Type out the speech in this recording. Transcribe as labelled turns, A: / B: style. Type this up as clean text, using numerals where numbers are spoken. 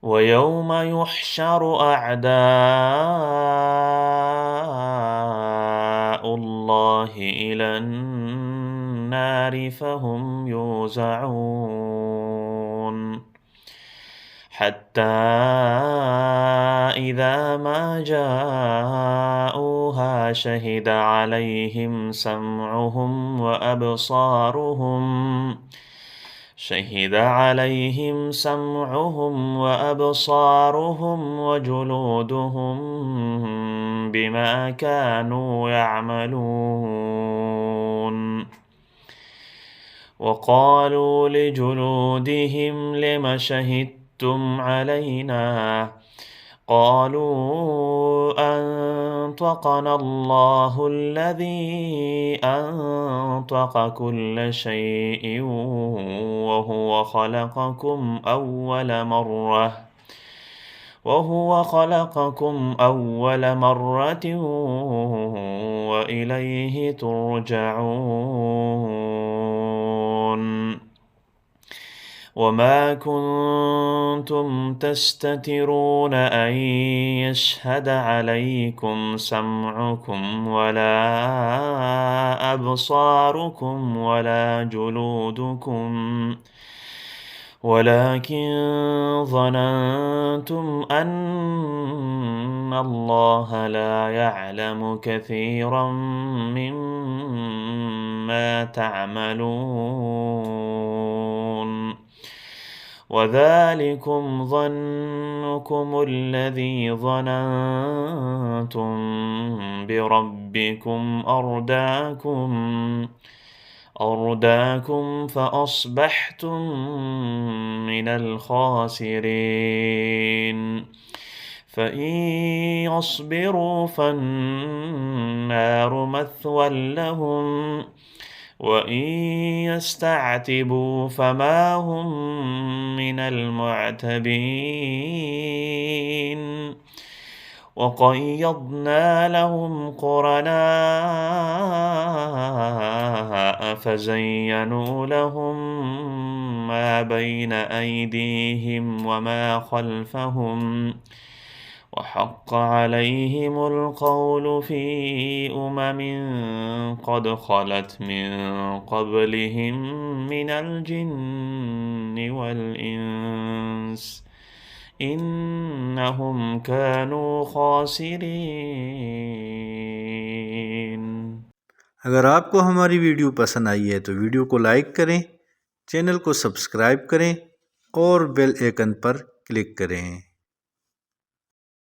A: ويوم يحشر أعداء الله إلى النار فهم يوزعون حتى إذا ما جاءوها شهد عليهم سمعهم وأبصارهم وجلودهم بما كانوا يعملون وقالوا لجلودهم لم شهدتم علينا قالوا أنطقنا الله الذي أنطق كل شيء وهو خلقكم أول مرة وإليه ترجعون وما كنتم تستترون أن يشهد عليكم سمعكم ولا أبصاركم ولا جلودكم ولكن ظننتم أن الله لا يعلم كثيرا مما تعملون وذلكم ظنكم الذي ظننتم بربكم أرداكم فأصبحتم من الخاسرين فإن يصبروا فالنار مثوى لهم وإن يستعتبوا فما هم من المعتبين وقيضنا لهم قرناء فزينوا لهم ما بين أيديهم وما خلفهم وحق عليهم القول في قد خلت من قبلهم من الجن والإنس إنهم كانوا خاسرين।
B: अगर आपको हमारी वीडियो पसंद आई है तो वीडियो को लाइक करें, चैनल को सब्सक्राइब करें और बेल आइकन पर क्लिक करें।